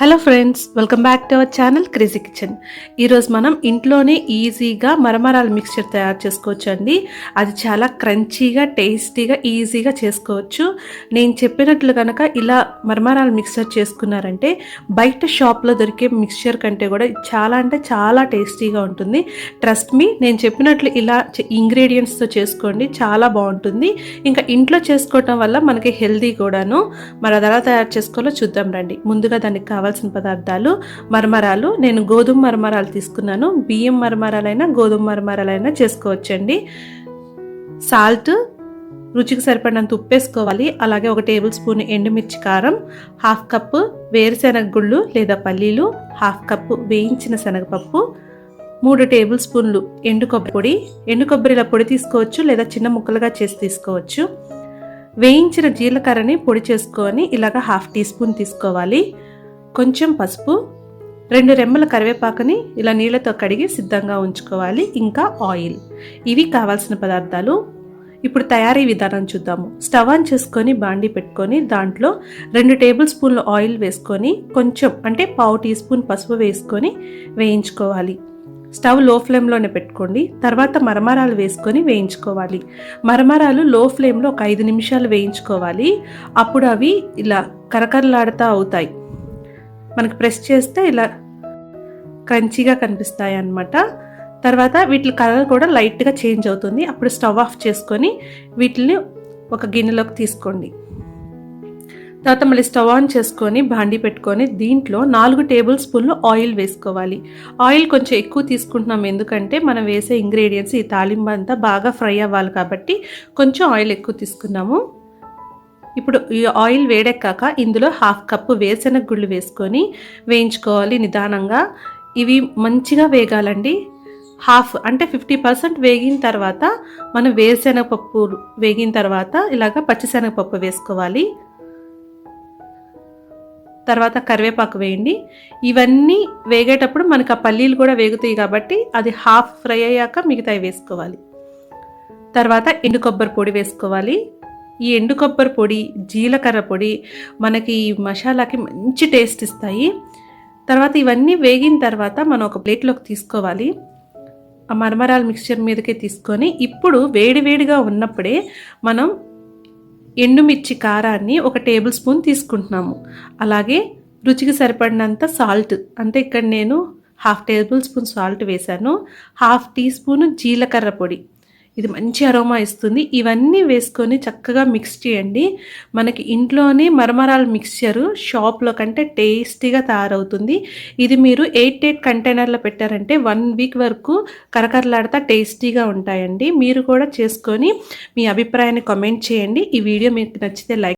Hello friends, welcome back to our channel crazy kitchen. ఈరోజు మనం ఇంట్లోనే ఈజీగా మరమరాల మిక్స్చర్ తయారు చేసుకోవచ్చు అండి. అది చాలా క్రంచీగా, టేస్టీగా, ఈజీగా చేసుకోవచ్చు. నేను చెప్పినట్లు కనుక ఇలా మరమరాల మిక్స్చర్ చేసుకున్నారంటే బయట షాప్లో దొరికే మిక్స్చర్ కంటే కూడా చాలా అంటే చాలా టేస్టీగా ఉంటుంది. ట్రస్ట్ మీ, నేను చెప్పినట్లు ఇలా ఇంగ్రీడియంట్స్తో చేసుకోండి, చాలా బాగుంటుంది. ఇంకా ఇంట్లో చేసుకోవటం వల్ల మనకి హెల్దీ కూడాను. మరి అది ఎలా తయారు చేసుకోవాలో చూద్దాం రండి. ముందుగా దానికి కావాల్సిన పదార్థాలు: మరమరాలు. నేను గోధుమ మరమరాలు తీసుకున్నాను. బియ్యం మరమరాలైనా గోధుమ మరమరాలైనా చేసుకోవచ్చండి. సాల్ట్, రుచికి సరిపడినంత ఉప్పు వేసుకోవాలి. అలాగే 1 టేబుల్ స్పూన్ ఎండుమిర్చి కారం, 1/2 కప్పు వేరుశెనగ గుళ్ళు లేదా పల్లీలు, 1/2 కప్పు వేయించిన శనగపప్పు, 3 టేబుల్ స్పూన్లు ఎండు కొబ్బరి పొడి. ఎండు కొబ్బరిల పొడి తీసుకోవచ్చు లేదా చిన్న ముక్కలుగా చేసి తీసుకోవచ్చు. వేయించిన జీలకర్రని పొడి చేసుకొని ఇలాగ 1/2 టీ స్పూన్ తీసుకోవాలి. కొంచెం పసుపు, 2 రెమ్మల కరివేపాకుని ఇలా నీళ్ళతో కడిగి సిద్ధంగా ఉంచుకోవాలి. ఇంకా ఆయిల్. ఇవి కావాల్సిన పదార్థాలు. ఇప్పుడు తయారీ విధానం చూద్దాము. స్టవ్ ఆన్ చేసుకొని బాండీ పెట్టుకొని దాంట్లో 2 టేబుల్ స్పూన్ల ఆయిల్ వేసుకొని కొంచెం అంటే 1/2 టీ స్పూన్ పసుపు వేసుకొని వేయించుకోవాలి. స్టవ్ లో ఫ్లేమ్లోనే పెట్టుకోండి. తర్వాత మరమరాలు వేసుకొని వేయించుకోవాలి. మరమరాలు లో ఫ్లేమ్లో ఒక 5 నిమిషాలు వేయించుకోవాలి. అప్పుడు అవి ఇలా కరకరలాడుతూ అవుతాయి. మనకి ప్రెస్ చేస్తే ఇలా క్రంచీగా కనిపిస్తాయి అన్నమాట. తర్వాత వీటి కలర్ కూడా లైట్గా చేంజ్ అవుతుంది. అప్పుడు స్టవ్ ఆఫ్ చేసుకొని వీటిని ఒక గిన్నెలోకి తీసుకోండి. తర్వాత మళ్ళీ స్టవ్ ఆన్ చేసుకొని బాండీ పెట్టుకొని దీంట్లో 4 టేబుల్ స్పూన్లు ఆయిల్ వేసుకోవాలి. ఆయిల్ కొంచెం ఎక్కువ తీసుకుంటున్నాం, ఎందుకంటే మనం వేసే ఇంగ్రీడియంట్స్ ఈ తాలింపు అంతా బాగా ఫ్రై అవ్వాలి కాబట్టి కొంచెం ఆయిల్ ఎక్కువ తీసుకున్నాము. ఇప్పుడు ఈ ఆయిల్ వేడెక్కాక ఇందులో 1/2 కప్పు వేరుశెనగ గుళ్ళు వేసుకొని వేయించుకోవాలి నిదానంగా. ఇవి మంచిగా వేగాలండి. అంటే 50% వేగిన తర్వాత మనం వేరుశెనగపప్పు వేగిన తర్వాత ఇలాగ పచ్చిశనగపప్పు వేసుకోవాలి. తర్వాత కరివేపాకు వేయండి. ఇవన్నీ వేగేటప్పుడు మనకు ఆ పల్లీలు కూడా వేగుతాయి కాబట్టి అది హాఫ్ ఫ్రై అయ్యాక మిగతాయి వేసుకోవాలి. తర్వాత ఎండు కొబ్బరి పొడి వేసుకోవాలి. ఈ ఎండు కొబ్బరి పొడి, జీలకర్ర పొడి మనకి మసాలాకి మంచి టేస్ట్ ఇస్తాయి. తర్వాత ఇవన్నీ వేగిన తర్వాత మనం ఒక ప్లేట్లోకి తీసుకోవాలి. ఆ మరమరాల మిక్స్చర్ మీదకే తీసుకొని ఇప్పుడు వేడివేడిగా ఉన్నప్పుడే మనం ఎండుమిర్చి కారాన్ని 1 టేబుల్ స్పూన్ తీసుకుంటున్నాము. అలాగే రుచికి సరిపడినంత సాల్ట్, అంటే ఇక్కడ నేను 1/2 టేబుల్ స్పూన్ సాల్ట్ వేశాను. 1/2 టీ స్పూన్ జీలకర్ర పొడి, ఇది మంచి అరోమా ఇస్తుంది. ఇవన్నీ వేసుకొని చక్కగా మిక్స్ చేయండి. మనకి ఇంట్లోనే మరమరాల మిక్స్చరు షాప్లో కంటే టేస్టీగా తయారవుతుంది. ఇది మీరు 8 కంటైనర్లో పెట్టారంటే 1 వీక్ వరకు కరకరలాడుతా టేస్టీగా ఉంటాయండి. మీరు కూడా చేసుకొని మీ అభిప్రాయాన్ని కామెంట్ చేయండి. ఈ వీడియో మీకు నచ్చితే లైక్